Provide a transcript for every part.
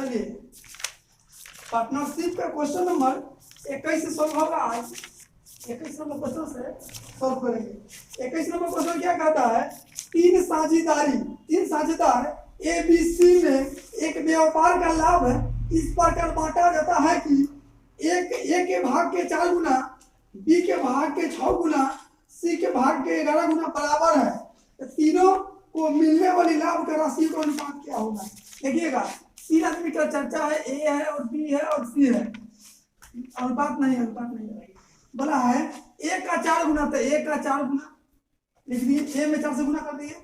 चलिए पार्टनरशिप का question number 21 से सॉल्व होगा आज। 21 नंबर क्वेश्चन से सॉल्व करेंगे। 21 नंबर क्वेश्चन क्या कहता है, तीन साझेदार ए बी सी में एक व्यापार का लाभ इस प्रकार बांटा जाता है कि ए के भाग के 4 गुना, बी के भाग के 6 गुना, सी के भाग के 11 गुना बराबर है। तो तीनों को मिलने वाली लाभ का राशि का अनुपात क्या होगा। देखिएगा 3 आदमी का चर्चा है, ए है और बी है और सी है। अनुपात नहीं है। बोला है ए का 4 गुना, तो ए का 4 गुना लिख दिए, ए में 4 से गुना कर दिए।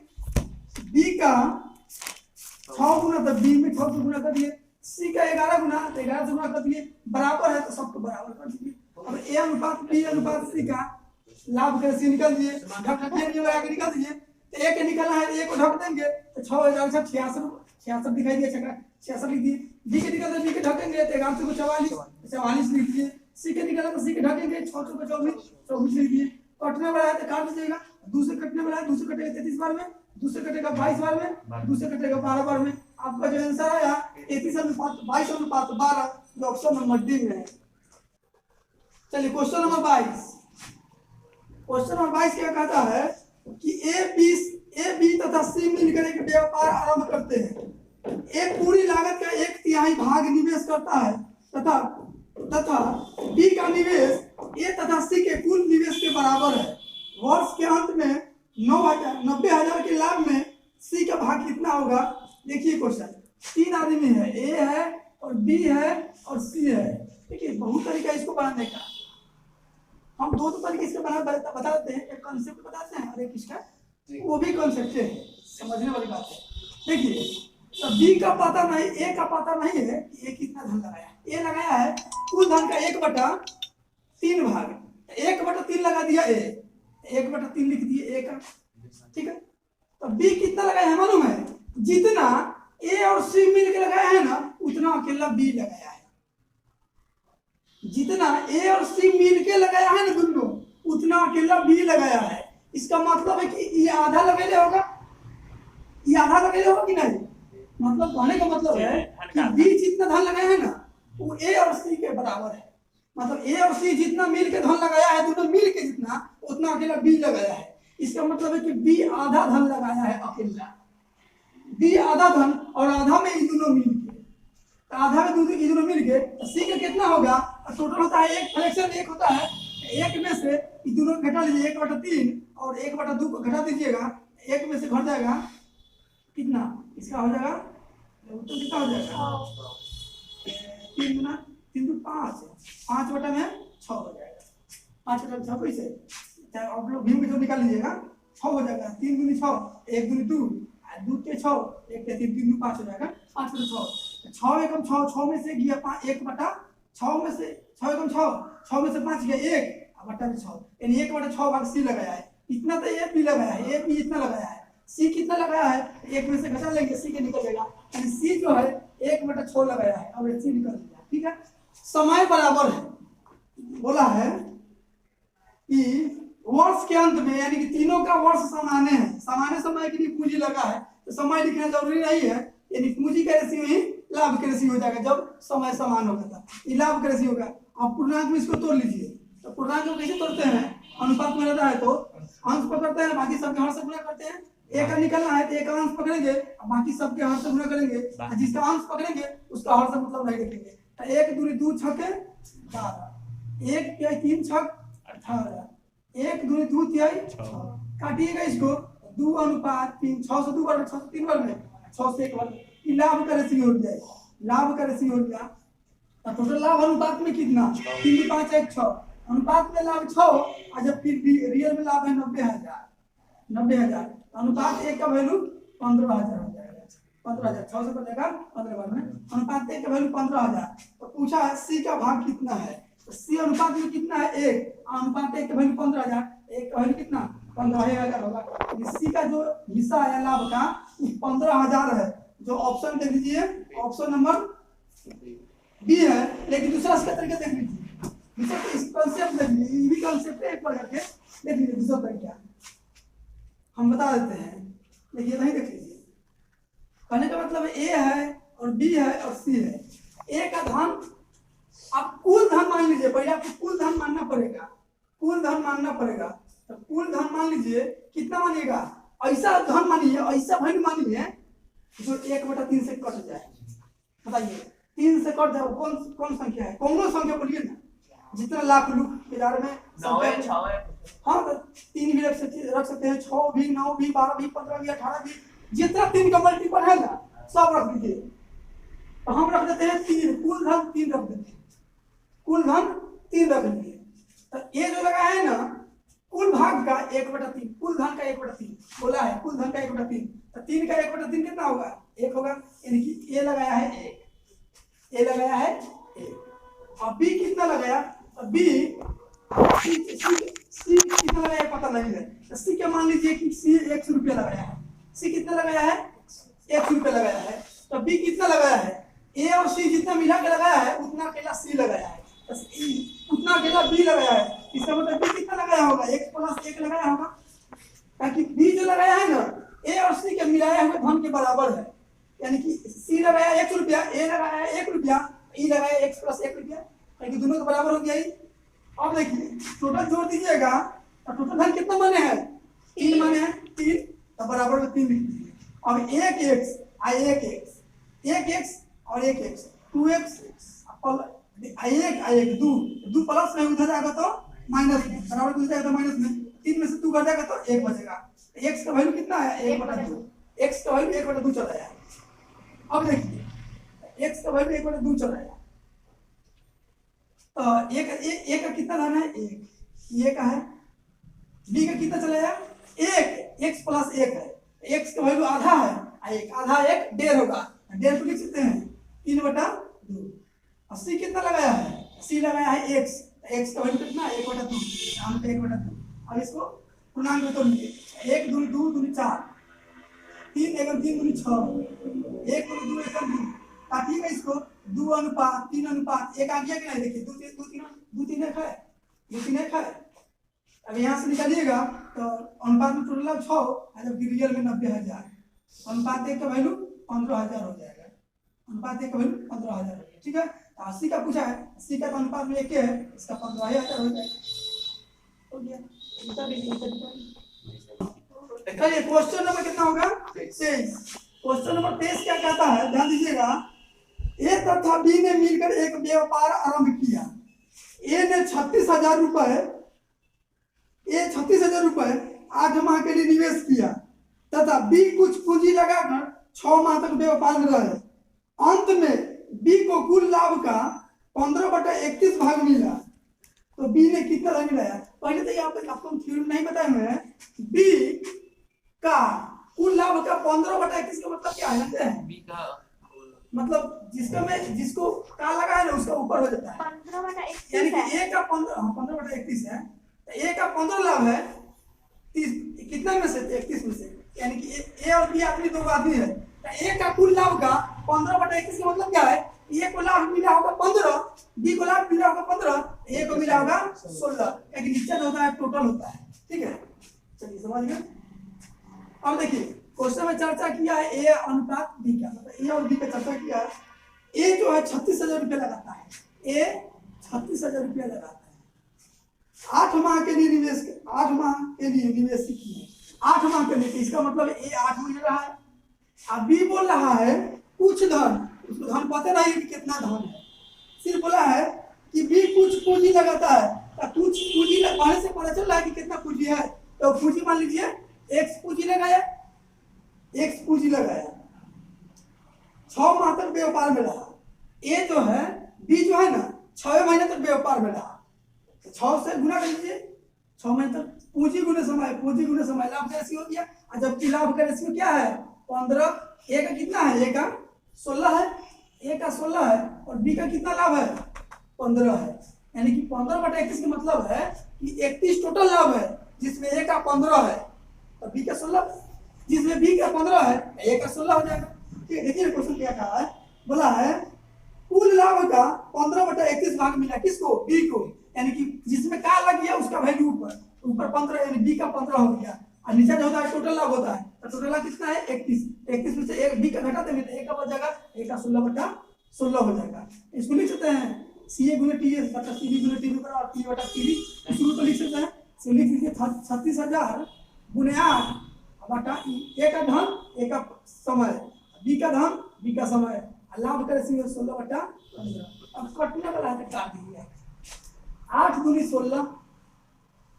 बी का 6 गुना, तो बी में 6 से गुना कर दिए। सी का 11 गुना, तो 11 से गुना कर दिए। बराबर है तो सबको बराबर कर दिए। अब ए अनुपात बी अनुपात सी का लाभ का राशि निकल दिए, निकल दिए। तो ए के निकलना है, ए को ढक देंगे तो 66 दिखाई दिया, 66 लिख दिए। बी के निकलना, बी के ढकेंगे तो 11 को 44 लिख दिए। सी के निकलना तो सी के ढकेंगे 6 को 24 लिख दिए। कटने वाला है तो काट दीजिएगा, दूसरे कटने वाला है, दूसरे कटेगा 33 बार में, दूसरे कटेगा 22 बार में, दूसरे कटेगा 12 बार में। आपका जो आंसर आया 33 अनुपात 22 अनुपात 12, जो ऑप्शन नंबर डी में है। चलिए क्वेश्चन नंबर 22। क्वेश्चन नंबर 22 क्या कहता है कि ए बी तथा सी मिलकर एक व्यापार आरंभ करते हैं। ए पूरी लागत का 1/3 भाग निवेश करता है तथा बी का निवेश ए तथा सी के कुल निवेश के बराबर है। वर्ष के अंत में 90,000 के लाभ में सी का भाग कितना होगा। देखिए क्वेश्चन, 3 आदमी है, ए है और बी है और सी है। देखिए बहुत तरीका इसको बनाने का, हम दो तरीके इसके बता देते हैं। एक कॉन्सेप्ट बताते हैं और एक इसका वो भी कॉन्सेप्ट है, समझने वाली बात है। देखिए तो बी का पता नहीं, ए का पता नहीं है कि ए कितना धन लगाया है। ए लगाया है कुल धन का 1/3 भाग, 1/3 लगा दिया ए, 1/3 लिख दिए ए का, ठीक है। तो बी कितना लगाया है मालूम है, जितना ए और सी मिल के लगाया है ना उतना अकेला बी लगाया है। जितना ए और सी मिल के लगाया है ना दोनों, उतना अकेला बी लगाया है। इसका मतलब है कि ये आधा लगेले होगा, ये आधा लगेले होगा कि नहीं। मतलब कहने का मतलब है कि बी जितना धन लगाया है ना वो ए और सी के बराबर है। मतलब ए और सी जितना मिल के धन लगाया है, दोनों मिल के जितना, उतना अकेला बी लगाया है। इसका मतलब है कि बी आधा धन लगाया है अकेला, बी आधा धन और आधा में ये दोनों मिल के, तो आधा में दोनों मिल के तो सी का कितना होगा। टोटल होता है एक फ्रैक्शन, एक होता है एक में से ये दोनों घटा लीजिए, 1/3 और 1/2 को घटा दीजिएगा, एक में से घट जाएगा कितना, इसका हो जाएगा उत्तर कितना हो जाएगा 3 गुना 3 2 5, 5/6 हो जाएगा। 5/6 कैसे, चाहे आप लोग भीम के जो निकाल लीजिएगा 6 हो जाएगा। 3 दूनी 6, 1 दूनी 2, 2 के 6, 1 के 3, 3 2 5 हो जाएगा 5/6। 6 एकम 6, 6 में से गया 1/6 में से 6 एकम 6 में से 5 गया 1 बटा 6, यानी 1/6 भाग सी लगाया है। इतना तो ए बी लगाया है, ए बी इतना लगाया है, सी कितना लगाया है, 1 में से घटा लेंगे सी के निकल जाएगा, यानी सी जो है 1/6 लगाया है, अब सी निकल जाएगा, ठीक है। समय बराबर है, बोला है कि वर्ष के अंत में, यानी कि तीनों का वर्ष समान है, सामान्य समय के लिए पूंजी लगा है तो समय लिखना जरूरी नहीं है, यानी पूंजी का रेशियो ही लाभ का रेशियो हो जाएगा जब समय समान होगा था, ये लाभ का रेशियो होगा। आप पूर्णांक में इसको तोड़ लीजिए, तो पूर्णांक को कैसे तोड़ते हैं, अनुपात में रहता है तो अंश पकड़ते हैं, बाकी सबके हर से गुणा करते हैं। एक का निकलना है तो एक अंश पकड़ेंगे और बाकी सबके हर से गुणा करेंगे, जिसका अंश पकड़ेंगे उसका हर से मतलब नहीं रखेंगे। तो 1 दूनी 2 छक्के 12, 1 तिहाई 3 छक 18, 1 दूनी 2 तिहाई 6, काटिएगा इसको 2/3, 6 से 2 बार में 6 से 3 बार में 6 से 1 बार, लाभ का रेशियो हो जाएगा, लाभ का रेशियो हो गया। तो टोटल लाभ अनुपात में कितना 3 2 5 1 6, अनुपात में लाभ 6 और जब फिर रियल में लाभ है 90,000, अनुपात 1 का वैल्यू 15,000 हो जाएगा, 15,000 6 से कटेगा 15 बार में, अनुपात 1 का वैल्यू 15,000। तो पूछा है सी का भाग कितना है, तो सी अनुपात में कितना है 1, अनुपात 1 का वैल्यू 15,000, 1 का वैल्यू कितना 15,000 होगा। सी का जो हिस्सा है लाभ का 15,000 है, जो ऑप्शन देख लीजिए, ऑप्शन नंबर बी है। लेकिन दूसरा इसका तरीका देख लीजिए, दूसरा कॉन्सेप्ट देख लीजिए, ये भी कॉन्सेप्ट है, एक बार करके देख लीजिए दूसरा तरीका हम बता देते हैं। देखिए नहीं देख लीजिए, कहने का मतलब ए है और और बी है और सी है। ए का धन, आप कुल धन मान लीजिए, पहले आपको कुल धन मानना पड़ेगा, कुल धन मानना पड़ेगा। तो कुल धन मान लीजिए, कितना मानिएगा, ऐसा धन मानिए, ऐसा वैल्यू मानिए जो 1/3 से कट जाए। बताइए 3 से कट जाए कौन कौन संख्या है, कौन संख्या बोलिए ना, जितना लाख लूप हजार में संख्या। हाँ तो 3 भी रख सकते हैं, 6 भी, 9 भी, 12 भी, 15 भी, 18 भी, जितना 3 का मल्टीपल है ना सब रख दीजिए। तो हम रख देते हैं 3, कुल धन 3 रख देते हैं, कुल धन 3 रख दीजिए। तो ये जो लगा है ना कुल भाग का 1/3, कुल धन का 1/3 बोला है, कुल धन का 1/3। तो 3 का 1/3 कितना होगा, 1 होगा, यानी कि ए लगाया है 1, ए लगाया है 1। और बी कितना लगाया, तो बी सी कितना लगाया पता नहीं है, तो सी क्या मान लीजिए कि सी 100 रुपया लगाया है, सी कितना लगाया है 100 रुपया लगाया है। तो बी कितना लगाया है, ए और सी जितना मिला के लगाया है उतना अकेला सी लगाया है, उतना अकेला बी लगाया है। इसका मतलब बी कितना लगाया होगा, 1+1 लगाया होगा, ताकि बी जो लगाया है ना ए और सी के मिलाया हुए धन के बराबर है। यानी कि सी लगाया 100 रुपया, ए लगाया 1 रुपया, ई लगाया 1+1 रुपया, ताकि दोनों के बराबर हो गया। अब देखिए टोटल जोड़ दीजिएगा तो टोटल धन कितना माने हैं, 3 माने हैं, 3 तो बराबर में 3 लिख दीजिए। अब 1x और 1x 2x, 1 2 प्लस में उधर जाएगा तो माइनस में, बराबर में जाएगा तो माइनस में, 3 में से 2 घट जाएगा तो 1 बचेगा। x का वैल्यू कितना है 1/2, x का वैल्यू 1/2 चला है। अब देखिए x का वैल्यू 1/2 चला है, तो एक का कितना धन है 1, ये का है, b का कितना चला है 1, x+1 है, x का वैल्यू आधा है, आधा 1 1.5 होगा, 1.5 को लिख सकते हैं 3/2। और c कितना लगाया है, c लगाया है x, x का वैल्यू कितना 1/2, यहाँ पे 1/2। अब इसको पूर्णांक में तोड़िए, 1 2 2 2 4, 3 1 3 2 6, 1 2 1 2, काटिएगा इसको 2:3:1 आ गया कि नहीं, देखिए 2 3 1 है, 2 3 1 है। अब यहाँ से निकालिएगा तो अनुपात में टोटल 6 है, जबकि रियल में 90,000, अनुपात 1 का वैल्यू 15,000 हो जाएगा, अनुपात 1 का वैल्यू 15,000 हो जाएगा। ठीक है, 80 का पूछा है, 80 का तो अनुपात में 1 है, इसका 15,000 हो जाएगा, हो गया। चलिए क्वेश्चन नंबर कितना होगा 23। क्वेश्चन नंबर 23 क्या कहता है, ध्यान दीजिएगा। ए तथा बी ने मिलकर एक व्यापार आरंभ किया। ए ने 36,000 रुपए, ए 36,000 रुपए 8 माह के लिए निवेश किया तथा बी कुछ पूंजी लगाकर 6 माह तक व्यापार में रहे। अंत में बी को कुल लाभ का 15/31 भाग मिला। तो बी ने कितना लाभ मिलाया, पहले तो यहाँ पे आपको थ्योरी नहीं बताया मैं, बी का कुल लाभ का 15/31 का मतलब क्या है, बी का मतलब जिसको का लगा है ना उसका ऊपर हो जाता है, 15/31 यानी कि ए का 15/31 है, तो ए का 15 लाभ है 30 कितना में से 31 में से, यानी कि ए और बी आदमी दो आदमी है, तो ए का कुल लाभ का 15/31 का मतलब क्या है, ए को लाभ मिला होगा 15, बी को लाभ मिला होगा 15, ए को मिला होगा 16, क्योंकि निश्चित होता है टोटल होता है। ठीक है, चलिए समझ गए। अब देखिए क्वेश्चन में चर्चा किया है ए अनुपात बी का, मतलब ए और बी का चर्चा किया है। ए जो है 36,000 रुपया लगाता है, ए 36,000 रुपया लगाता है, 8 माह के लिए निवेश, 8 माह के लिए निवेश किए, 8 माह के लिए, इसका मतलब ए 8 मिल रहा है। अब बी बोल रहा है कुछ धन, उसको धन पता नहीं कि कितना धन है, सिर्फ बोला है कि बी कुछ पूंजी लगाता है, तो कुछ पूंजी लगाने से पता चल रहा है कि कितना पूंजी है। तो पूंजी मान लीजिए एक्स पूंजी लगाया, एक्स पूंजी लगाया, 6 माह तक व्यापार में रहा। ए जो है बी जो है ना 6 महीने तक व्यापार में रहा, तो 6 से गुना कर लीजिए, 6 महीने तक पूंजी गुने समय, पूंजी गुने समय, लाभ का रेशियो हो गया। और जबकि लाभ का रेशियो क्या है 15, ए का कितना है, ए का 16 है, ए का 16 है, और बी का कितना लाभ है 15 है, यानी कि 15/31 का मतलब है कि 31 टोटल लाभ है, जिसमें ए का 15 है तो बी का 16, जिसमें बी का 15 है ए का 16 हो जाएगा। ठीक है, देखिए क्वेश्चन क्या कहा है, बोला है कुल लाभ का 15/31 भाग मिला किसको, बी को, यानी कि जिसमें का लग गया उसका वैल्यू ऊपर 15, यानी बी का 15 हो गया, और नीचे जो होता है टोटल लाभ होता है, तो टोटल लाभ कितना है 31। 31 में से एक बी का घटा देंगे तो एक का बच जाएगा, एक का 16/16 हो जाएगा। इसको लिख सकते हैं सी ए गुने टी ए बटा सी बी गुने टी बी और टी बटा टी बी, इसको तो लिख सकते हैं। तो लिख लीजिए 36,000 गुने 8 बटा ए का धन ए का समय, बी का धन बी का समय, लाभ का रेशियो 16/15। अब कटने वाला है तो काट दीजिए। 8 दूनी 16,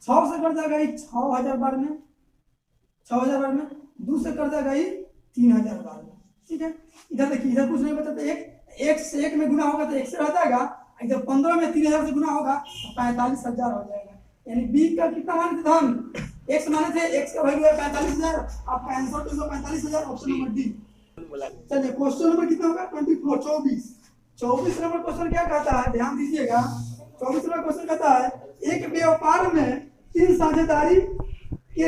6 से कट जाएगा ये 6,000 बार में, 6,000 बार में, 2 से कट जाएगा ये 3,000 बार में। ठीक है, इधर देखिए, इधर कुछ नहीं बचा तो एक से एक में गुना होगा तो एक से रह जाएगा, इधर 15 में 3,000 से गुना होगा तो 45,000 हो जाएगा। यानी बी का कितना माने थे धन, x माने थे, x का वैल्यू है 45,000, आपका आंसर तो 45,000, ऑप्शन नंबर डी। चलिए क्वेश्चन नंबर कितना होगा 24। 24 नंबर क्वेश्चन क्या कहता है, ध्यान दीजिएगा। 24 नंबर क्वेश्चन कहता है एक व्यापार में 3 साझेदारी के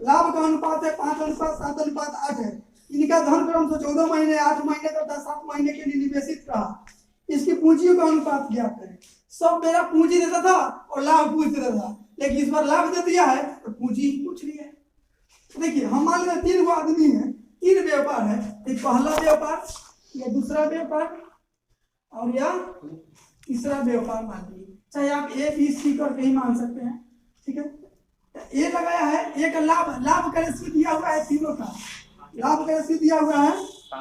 लाभ का अनुपात है 5:7:8 है। इनका धन क्रम से 14 महीने, 8 महीने तथा 7 महीने के लिए निवेशित रहा। इसकी पूंजियों का अनुपात ज्ञात करें। सब मेरा पूंजी देता था और लाभ पूछ देता था, लेकिन इस बार लाभ दे दिया है तो पूंजी ही पूछ लिया है। तो देखिए हम मान लेते 3 आदमी है, 3 व्यापार है, एक पहला व्यापार या दूसरा व्यापार और या तीसरा व्यापार मान लीजिए, चाहे आप ए बी सी करके ही मान सकते हैं। ठीक है, ए लगाया है, ए का लाभ का रेशियो दिया हुआ है, तीनों का लाभ का रेशियो दिया हुआ है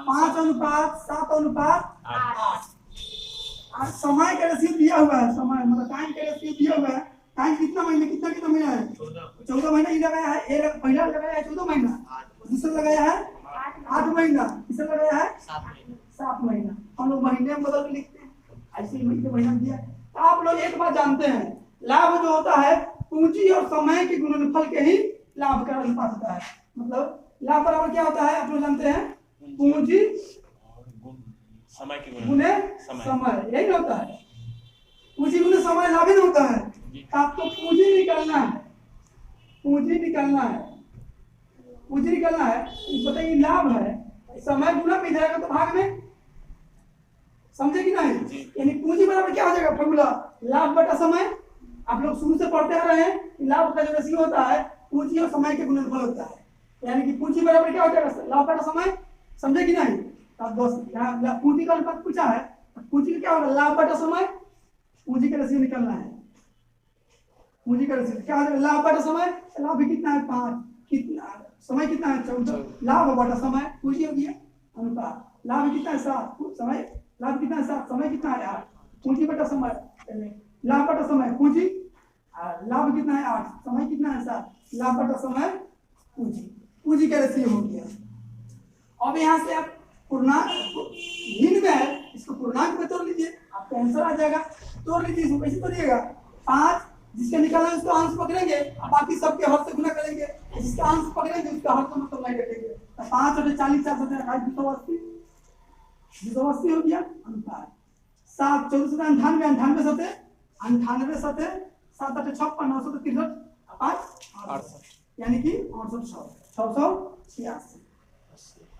5:7:8 और समय का रेशियो दिया हुआ है, समय मतलब टाइम का रेशियो दिया हुआ है। टाइम कितना महीने, कितना महीना है 14 महीना ही लगाया है। ए पहला लगाया है 14 महीना, दूसरा लगाया है 8 महीना, तीसरा लगाया है 7 महीना। हम लोग महीने में बदल के लिखते हैं, ऐसे ही महीना दिया। तो आप लोग एक बात जानते हैं, लाभ जो होता है पूंजी और समय के गुणनफल के ही लाभ का अनुपात होता है। मतलब लाभ बराबर क्या होता है आप लोग जानते हैं, पूंजी समय के गुने समय, यही होता है। पूंजी गुने समय लाभ ही होता है। आपको पूंजी निकालना है, पूंजी निकालना है, पूंजी निकालना है। बताइए लाभ है, समय गुना में जाएगा तो भाग में, समझे कि नहीं। यानी पूंजी बराबर क्या हो जाएगा, फॉर्मूला लाभ बटा समय। आप लोग शुरू से पढ़ते आ रहे हैं कि लाभ का जो रेशियो होता है पूंजी और समय के गुणनफल होता है। यानी कि पूंजी बराबर क्या हो जाएगा, लाभ बटा समय, समझे कि नहीं। अब दोस्त यहाँ पूंजी का अनुपात पूछा है, पूंजी का क्या होगा, लाभ बटा समय, पूंजी का रेशियो निकालना है। पूंजी का रेशियो क्या हो जाएगा, लाभ बटा समय, लाभ भी कितना है 5, कितना समय कितना है 14, लाभ बटा समय पूंजी हो गया अनुपात। लाभ कितना है 7, समय लाभ कितना है 7, समय कितना है 8, पूंजी बटा समय, लाभ बटा समय पूंजी, लाभ कितना है 8, समय कितना है 7, लाभ बटा समय पूंजी, पूंजी का रेशियो हो गया। अब यहाँ से आप पूर्णांक भिन्न में है, इसको पूर्णांक में तोड़ लीजिए, आपका आंसर आ जाएगा। तोड़ लीजिए, इसको कैसे तोड़िएगा, 5 जिसका निकालना है उसको अंश पकड़ेंगे, बाकी सबके हर से गुना करेंगे, जिसका अंश पकड़ेंगे उसका हर से मतलब नहीं रखेंगे। तो 5 और 40 4 280 280 हो गया अनुपात। 7 14 से 98 98 सते 98 सते 7 8 56 9 सते 63 5 68, यानी कि 68 686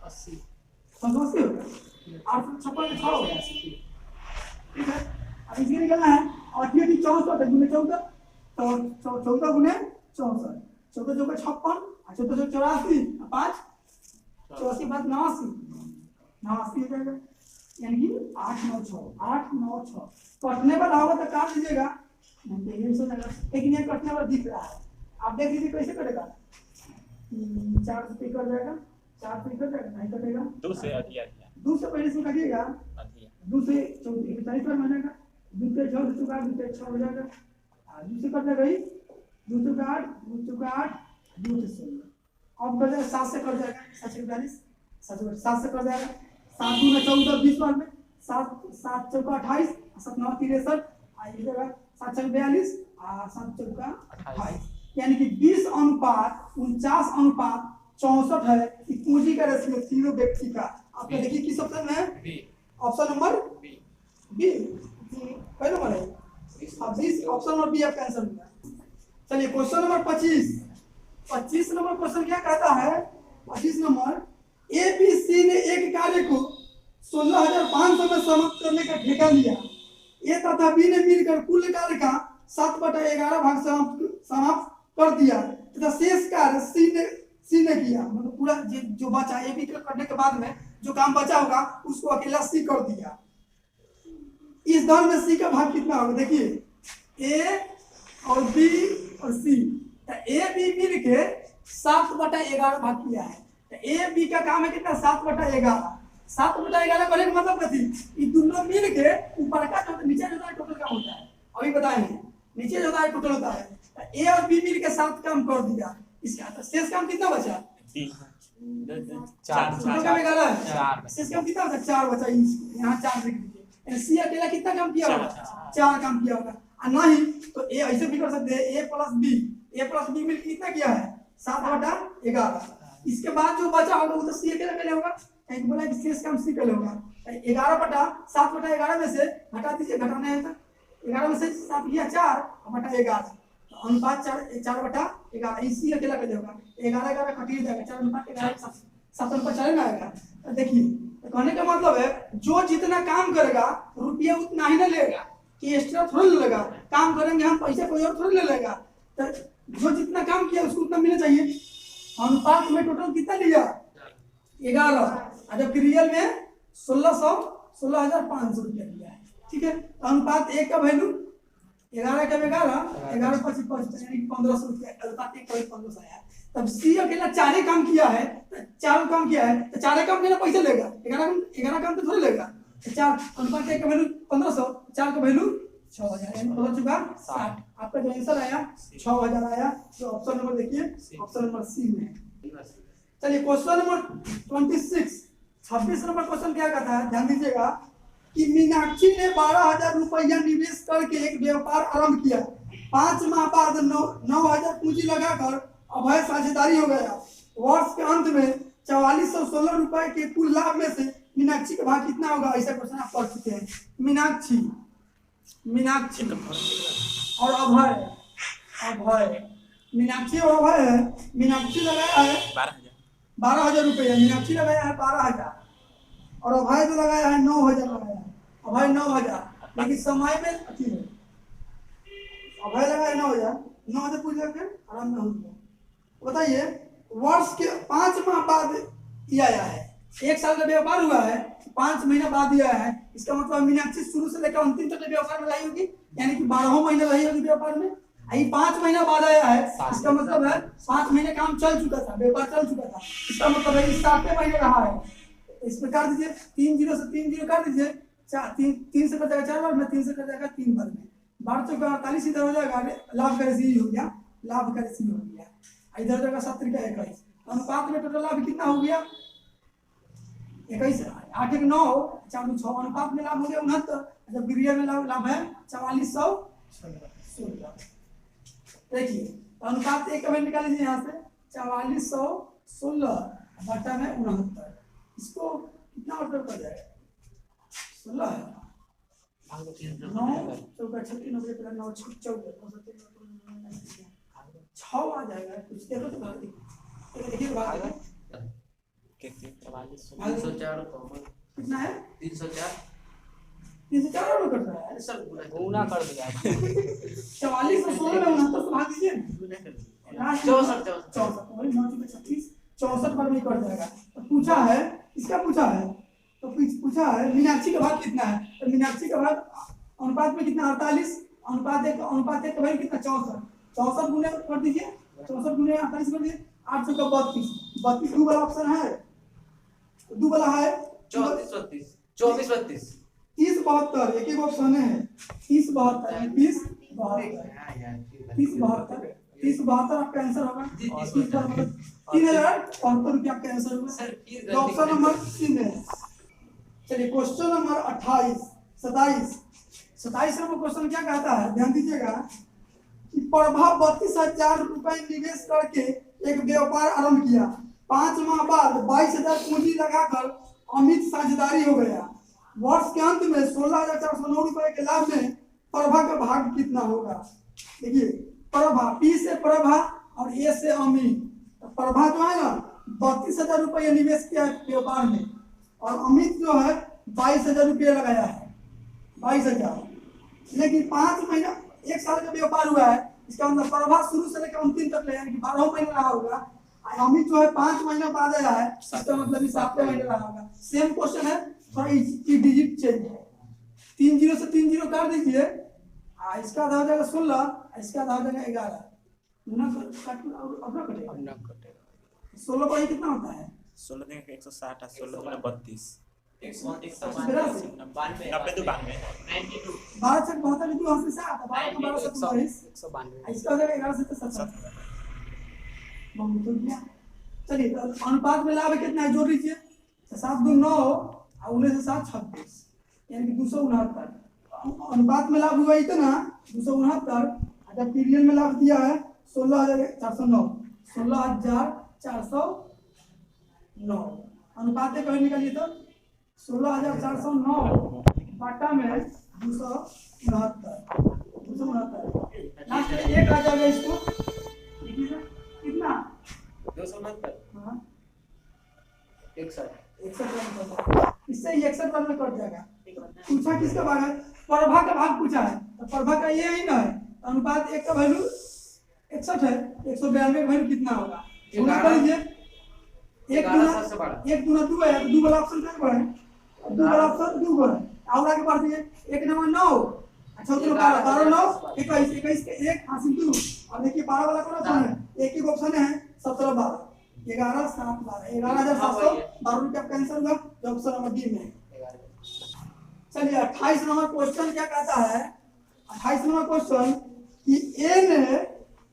80 680 हो गया, 856 6 हो गया। ठीक है, अब इसके निकलना है, और फिर 64 है गुने 14, तो 14 गुने 64, 14 जो 56 और 14 जो 84 5 84 बाद 89 89 हो जाएगा, यानी कि 896 कटने वाला होगा तो काट लीजिएगा, लेकिन ये कटने वाला दिख रहा है, आप देख लीजिए कैसे कटेगा। 4 से कट जाएगा, 4 से कट जाएगा, नहीं कटेगा, 2 से पहले से कटिएगा, 2 से 40 पर बनेगा, 2 से 6 से 6 हो जाएगा, 2 से कट जाएगा, 2 से 8 2 से 8 2 से 16, अब कट जाएगा 7 से कट जाएगा, 7 से 42 7 से कट जाएगा, 7 दूना 14 20 बार में, 7 7 चौका 28 7 9 63 ये जगह 7 6 42 7 चौका 28, यानी कि 20:49:64 है कि पूंजी का रेशियो तीनों व्यक्ति का। आपका देखिए किस ऑप्शन में है, ऑप्शन नंबर बी, पहले नंबर है, अब इस ऑप्शन नंबर बी आपका आंसर होगा। चलिए क्वेश्चन नंबर 25 नंबर क्वेश्चन क्या कहता है, 25 नंबर ए बी सी ने एक कार्य को 16,500 में समाप्त करने का ठेका लिया। ए तथा बी ने मिलकर कुल कार्य का 7/11 भाग समाप्त कर दिया तथा शेष कार्य सी सी ने किया, मतलब पूरा जो बचा ए बी करने के बाद में जो काम बचा होगा उसको अकेला सी कर दिया। इस दौर में सी का भाग कितना होगा, देखिए ए और बी और सी, तो ए बी मिल के 7/11 भाग किया है। तो ए बी का काम है कितना, 7/11। 7/11 करने का मतलब कथी, ये दोनों मिल के ऊपर का जो नीचे जो टोटल काम होता है, अभी बताएंगे नीचे जो टोटल होता है। तो ए और बी मिल के 7 काम कर दिया, इसका तो शेष काम कितना बचा, 4 शेष काम कितना बचा, 4 बचा। यहाँ 4 लिख दीजिए। सी अकेला कितना काम किया होगा, 4 काम किया होगा। और नहीं तो ए ऐसे भी कर सकते हैं, ए प्लस बी मिलकर कितना किया है, 7/11। इसके बाद जो बचा होगा वो तो सी अकेला पहले होगा, एक बोला कि शेष काम सी पहले होगा। 7/11 में से घटा दीजिए, घटाना है तो 11 में से 7 गया 4/11, तो अनुपात 4/11 सी अकेला पहले होगा। 11 कट ही जाएगा, 4/11 7/4 में आएगा। तो देखिए तो कहने का मतलब है जो जितना काम करेगा रुपया उतना ही ना लेगा, कि एक्स्ट्रा थोड़ा ले लेगा। काम करेंगे हम पैसे कोई और थोड़ा ले लेगा, तो जो जितना काम किया उसको उतना मिलना चाहिए। अनुपात में टोटल कितना लिया, 11, जबकि रियल में 16,500 रुपया लिया है। ठीक है, तो अनुपात 1 का वैल्यू 11 का 11 25 1500 रुपया, अनुपात 1 का 1500 आया। तब सी अकेला 4 काम किया है, 4 काम किया है तो 4 काम के पैसा लेगा, 11 काम तो थोड़ा लेगा। 4 अनुपात 1 का वैल्यू 1500, 4 का वैल्यू 6000, यानी हो चुका 60। आपका जो आंसर आया 6000 आया। तो ऑप्शन नंबर देखिए, ऑप्शन नंबर सी में। चलिए क्वेश्चन नंबर 26 नंबर क्वेश्चन क्या कहता है, ध्यान दीजिएगा कि मीनाक्षी ने 12,000 रुपया निवेश करके एक व्यापार आरंभ किया। 5 माह बाद 9,000 पूंजी लगाकर अभय साझेदारी हो गया। वर्ष के अंत में 4416 रुपए के कुल लाभ में से मीनाक्षी का भाग कितना होगा, ऐसा क्वेश्चन आप पढ़ चुके हैं। मीनाक्षी और अभय, मीनाक्षी और अभय है। मीनाक्षी लगाया है 12,000 रुपया, मीनाक्षी लगाया है 12,000 और अभय जो लगाया है 9,000 लगाया है। अभय 9,000, लेकिन समय में अच्छी है, अभय लगाया 9,000 पूछ लेंगे आराम में हो गया। बताइए वर्ष के 5 माह बाद ये आया है, 1 साल का व्यापार हुआ है, 5 महीना बाद दिया है। इसका मतलब मीनाक्षी शुरू से लेकर अंतिम तक व्यापार में रही होगी, यानी कि 12 महीने रही होगी व्यापार में। यही 5 महीना बाद आया है, इसका मतलब है 5 महीने काम चल चुका था, व्यापार चल चुका था। इसका मतलब है कि 7वें महीने रहा है। इसमें काट दीजिए, 3 0 से 3 0 काट दीजिए, 3 से कट जाएगा 4 बार में, 3 से कट जाएगा 3 बार में, 12 चौका 48 इधर हो जाएगा, लाभ का रेशियो हो गया, लाभ का रेशियो हो गया। इधर जाएगा 7 का 21, अनुपात में टोटल लाभ कितना हो गया 21, 8 1 9 4 2 6, अनुपात में लाभ हो गया 69, जब रियल में लाभ है 4416। देखिए अनुपात 1 का वैल्यू निकाल लीजिए यहाँ से, 4416 बटा में 69, इसको कितना ऑर्डर कर जाएगा 16 है, 9 चौका 36 90 प्लस 9 6 आ जाएगा। कुछ देखो तो भाग देखिए, भाग कितना है 304 और कर रहा है सर, गुना कर दिया 44 और 16 में 69 भाग दीजिए, 64 पर नहीं कर जाएगा। तो पूछा है इसका, पूछा है मीनाक्षी का भाग कितना है, तो मीनाक्षी का भाग अनुपात में कितना 48, अनुपात 1 का भाग कितना 64 गुने कर दीजिए, 64 गुने 48 कर दीजिए, 8 का 32 दो वाला ऑप्शन है, दो वाला है 34 32 24 32 30 72, एक ऑप्शन है 30 72 30 72 आपका आंसर होगा 3,072 रुपया आपका आंसर होगा। तो ऑप्शन नंबर 3 है। चलिए क्वेश्चन नंबर 27 नंबर क्वेश्चन क्या कहता है, ध्यान दीजिएगा कि प्रभा 32,000 रुपए निवेश करके एक व्यापार आरंभ किया। 5 माह बाद 22,000 पूंजी लगाकर अमित साझेदारी हो गया। वर्ष के अंत में 16,409 रुपए के लाभ में प्रभा का भाग कितना होगा। देखिए प्रभा, पी से प्रभा और ए से अमित। प्रभा जो है ना 32,000 रुपये निवेश किया व्यापार में, और अमित जो है 22,000 रुपये लगाया है, 22,000, लेकिन 5 महीना 1 साल का व्यापार हुआ है। इसका मतलब प्रभा शुरू से लेकर अंतिम तक ले, यानी कि 12 महीने रहा होगा, अमित जो है 5 महीना बाद आया है, इसका मतलब 7वें महीने रहा होगा। सेम क्वेश्चन है, थोड़ा इजी डिजिट चेंज है। 3 जीरो से 3 जीरो काट दीजिए, इसका आधा हो जाएगा 16, इसका आधा हो जाएगा 11। गुना अपना कटेगा 16 पर कितना होता है? 16 देंगे 160, 16 गुना 32, 182, 90 तो 92, 12 से 72 2 हाथ से 7, 12 12 से 22, 192। इसका हो जाएगा 11 से 70। बहुत हो गया। चलिए तो अनुपात में लाभ कितना है जोड़ लीजिए, 7 2 9 और 19 से 7 26, यानी कि 269। अनुपात में लाभ हुआ इतना 269, जब पीरियड में लाभ दिया है 16,409, 16,409 अनुपात कभी निकालिए तो 16,409 बाटा में 269 लास्ट में 1 आ जाएगा इसको कितना 269 हाँ 61 इससे 61 में कट जाएगा। पूछा किसका भाग है? प्रभा का भाग पूछा है, तो प्रभा का ये ही ना है। अनुपात 1 का वैल्यू 61 है, 192 का वैल्यू कितना होगा? गुना कर लीजिए, 1 गुना 2 है, 2 वाला ऑप्शन क्या है? 2 वाला ऑप्शन 2 है, और आगे बढ़ दिए 1 नंबर 9, अच्छा उतना 12 9 21 21 के 1 हासिल 2, और देखिए 12 वाला कौन ऑप्शन है? एक ही ऑप्शन है 17 12 11 7 12 11,712 रुपया का आंसर हुआ, जो ऑप्शन नंबर डी में। चलिए 28 नंबर क्वेश्चन क्या कहता है? 28 नंबर क्वेश्चन कि ए ने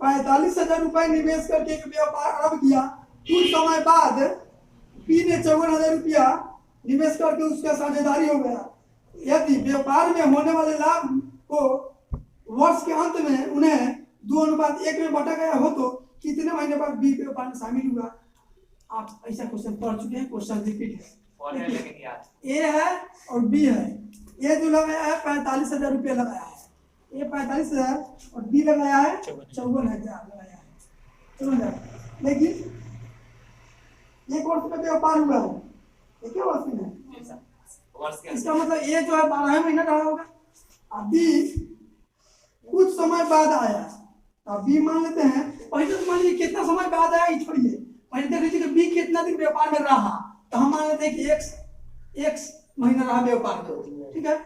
45,000 रुपए निवेश करके एक व्यापार आरंभ किया, कुछ समय बाद पी ने 54,000 रुपया निवेश करके उसका साझेदारी हो गया। यदि व्यापार में होने वाले लाभ को वर्ष के अंत में उन्हें 2:1 में बांटा गया हो तो कितने महीने बाद बी के व्यापार में शामिल हुआ? आप ऐसा क्वेश्चन पढ़ चुके हैं, क्वेश्चन रिपीट है। ए है और बी है। ए जो लगाया है 45,000 रुपया लगाया है, ए 45,000 और बी लगाया है 54,000 लगाया है, 54,000। लेकिन एक वर्ष में व्यापार हुआ है, एक ही वर्ष में, इसका मतलब ए जो है 12 महीना रहा होगा, बी कुछ समय बाद आया। अब बी मान लेते हैं, पहले तो मान लीजिए कितना समय बाद आया ये छोड़िए, पहले देख लीजिए कि बी कितना दिन व्यापार में रहा, तो हम मान लेते हैं कि x महीना रहा व्यापार में, ठीक है।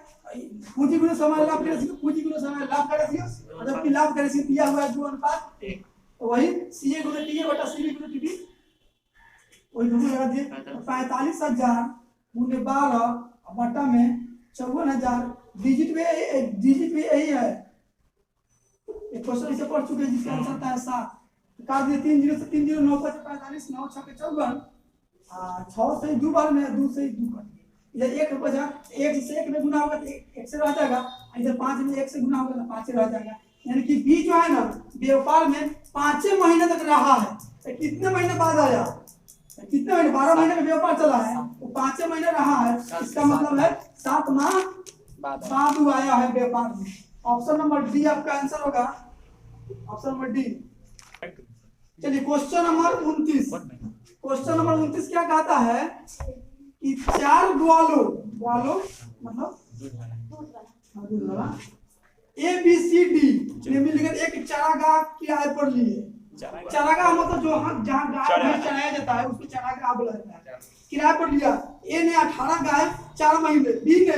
पूंजी गुना समय लाभ करे, पूंजी गुना समय लाभ करे, जबकि लाभ करे दिया हुआ है 2:1, तो वही सी ए गुना टी ए बटा सी बी गुना टी बी, वही दोनों लगा दिए। 45,000 गुने 12 बटा में 54,000, डिजिट भी यही है। एक क्वेश्चन इसे पढ़ चुके हैं जिसका आंसर था 7, काट दिए 3 0 से 3 0 9 5 45 9 6 54, 6 से 2 बार में 2 से 2 कट गए, इधर 1 बचा, 1 से 1 में गुना होगा तो 1 से रह जाएगा, इधर 5 में 1 से गुना होगा तो 5 से रह जाएगा, यानी कि बी जो है ना व्यापार में 5 महीने तक रहा है। तो कितने महीने बाद आया? कितने महीने? 12 महीने का व्यापार चला है, वो 5 महीने रहा है, इसका मतलब है 7 माह बाद वो आया है व्यापार में। ऑप्शन नंबर डी आपका आंसर होगा, ऑप्शन नंबर डी। चलिए क्वेश्चन नंबर 29, क्वेश्चन नंबर 29 क्या कहता है कि 4 ग्वालो मतलब ए बी सी डी ने मिलकर एक चारागाह किराए पर लिए। चारागाह मतलब जो जहाँ गाय भैंस चराया जाता है उसको चारागाह बोला जाता है। किराए पर लिया, ए ने 18 गाय 4 महीने, बी ने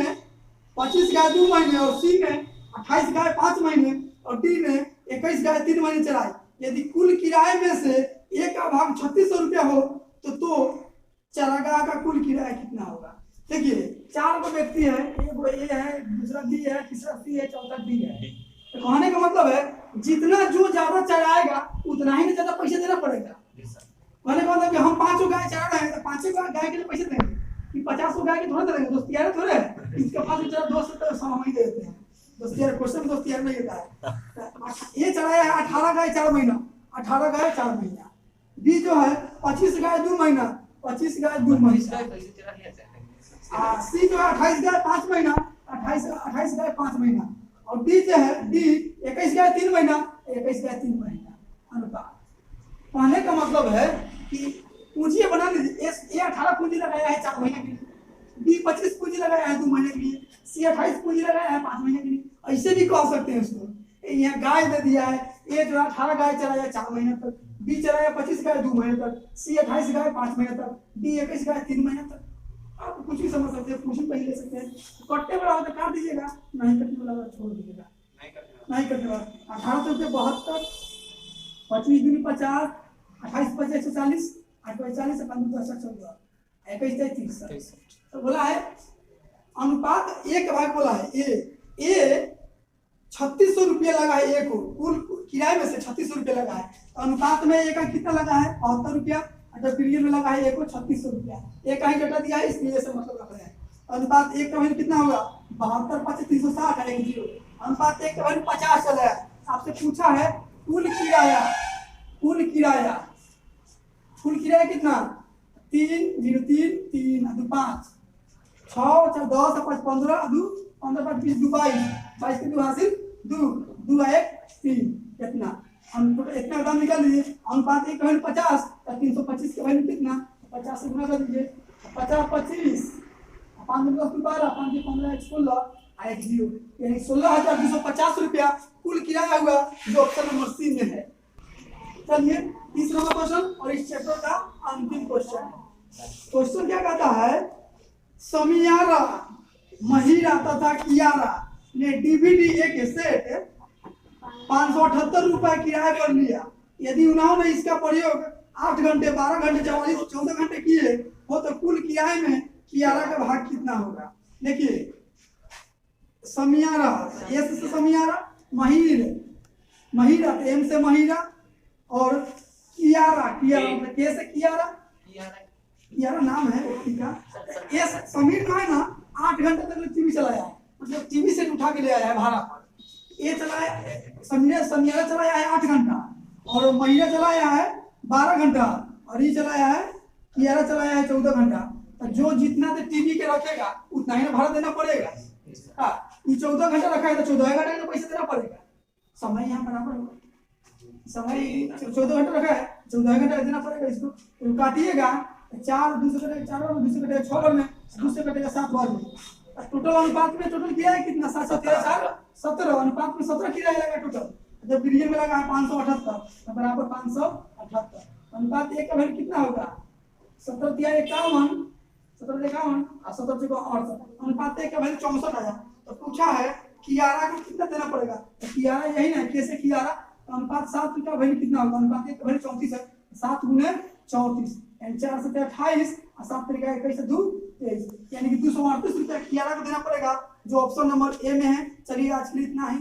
25 गाय 2 महीने और सी ने 28 गाय 5 महीने और डी ने 21 गाय 3 महीने चलाई। यदि कुल किराए में से ए का भाग 3600 रुपया हो तो चारागाह का कुल किराया कितना होगा? देखिए 4 गो व्यक्ति है, एक गो ए है, दूसरा बी है, तीसरा सी है, चौथा डी है। तो कहने का मतलब है जितना जो ज्यादा चराएगा उतना ही ज्यादा पैसे देना पड़ेगा। कहने का मतलब कि हम 5 गाय चरा रहे हैं तो 5 गाय के लिए पैसे देंगे कि 50 गाय के थोड़ा देंगे, दोस्तियार थोड़े इसके पास बेचारा 200 तो ही देते हैं, दोस्तियार क्वेश्चन में दोस्तियार नहीं देता है। ये चराया है 18 गाय 4 महीना, 18 गाय 4 महीना। बी जो है 25 गाय 2 महीना, 25 गाय 2 महीना। सी जो है 28 गाय 5 महीना, 28 गाय 5 महीना। और डी जो है डी 21 गाय 3 महीना, 21 गाय 3 महीना। अनुपात कहने का मतलब है कि पूंजी बना लीजिए, ए 18 पूंजी लगाया है 4 महीने के लिए, बी 25 पूंजी लगाया है 2 महीने के लिए, सी 28 पूंजी लगाया है 5 महीने के लिए। ऐसे भी कह सकते हैं उसको। यहाँ गाय दे दिया है, ए जो 18 गाय चलाया 4 महीने तक, बी चलाया 25 का है 2 महीने तक, सी 28 का है 5 महीने तक, डी 21 का है 3 महीने तक। आप कुछ भी समझ सकते हैं, कुछ भी ले सकते हैं। कटने वाला हो तो काट दीजिएगा, नहीं कटने वाला हो छोड़ दीजिएगा। नहीं कटने वाला 1872 25 दूनी 50, 28 5 140, 8 40 5 10 14 21 33। तो बोला है अनुपात ए का भाग बोला है ए 3600 रुपया लगा है ए को, कुल किराए में से 3600 रुपया लगा है। तो अनुपात में ए का कितना लगा है 72 रुपया, अगर पीरियड में लगा है ए को 3600 रुपया। ए का ही कटा दिया है इसलिए से मतलब रख रहे हैं। अनुपात एक का वैल्यू कितना होगा 72 5 360 है 1 0। अनुपात एक का वैल्यू 50 चला है। आपसे पूछा है कुल किराया कितना 3 0 3 3 2 5 6 4 10 5 15 2 15 5 20 2 22 के 2 हासिल 2 2 1 3 कितना हम इतना दाम निकाल लीजिए। अनुपात एक का वैल्यू 50 और 325 का वैल्यू कितना 50 से गुना कर दीजिए। 50 25 5 10 12 5 15 16 1 0 यानी 16250 रुपया कुल किराया हुआ जो ऑप्शन नंबर सी में है। चलिए तीसरा क्वेश्चन और इस चैप्टर का अंतिम क्वेश्चन क्या कहता है समियारा महिरा तथा कियारा ने डीवीडी एक सेट 578 रुपए किराए पर लिया। यदि उन्होंने इसका प्रयोग 8 घंटे 12 घंटे 14 घंटे किए हो तो कुल किराए में कियारा का भाग कितना होगा। देखिए समियारा एस से समियारा, महिरा एम से महिरा और कियारा मतलब के से कियारा नाम है व्यक्ति का। एस समीर का है ना 8 घंटे तक टीवी चलाया है, मतलब टीवी से उठा के ले आया है भाड़ा पर। ये चलाया समियारा चलाया है 8 घंटा और महिरा चलाया है 12 घंटा और ये चलाया है कियारा चलाया है 14 घंटा। तो जो जितना तो टीवी के रखेगा उतना ही भाड़ा देना पड़ेगा। हाँ ये 14 घंटा रखा है तो 14 घंटे का पैसा देना पड़ेगा। समय यहाँ बराबर होगा, समय 14 घंटा रखा है 14 घंटा देना पड़ेगा। इसको तो काटिएगा 4 दूसरे कटेगा 4 बार, दूसरे कटेगा 6 बार में, दूसरे कटेगा 7 बार में। टोटल अनुपात में टोटल किराया कितना 713 17 अनुपात में 17 किराया लगा टोटल। जब पीरियड में लगा है 578 तो बराबर 578 अनुपात एक का वैल्यू कितना होगा 17 3 51 17 51 और 17 6 68 अनुपात एक का वैल्यू 64 आया। तो पूछा है कियारा को कितना देना पड़ेगा। तो कियारा यही ना कैसे कियारा अनुपात 7 का वैल्यू कितना होगा अनुपात एक का वैल्यू 34 है 7 गुने 34 यानी 4 से 28 और 7 तरीका 21 से 2 23 यानी कि 238 रुपया कियारा को देना पड़ेगा जो ऑप्शन नंबर ए में है। चलिए आज के लिए इतना ही।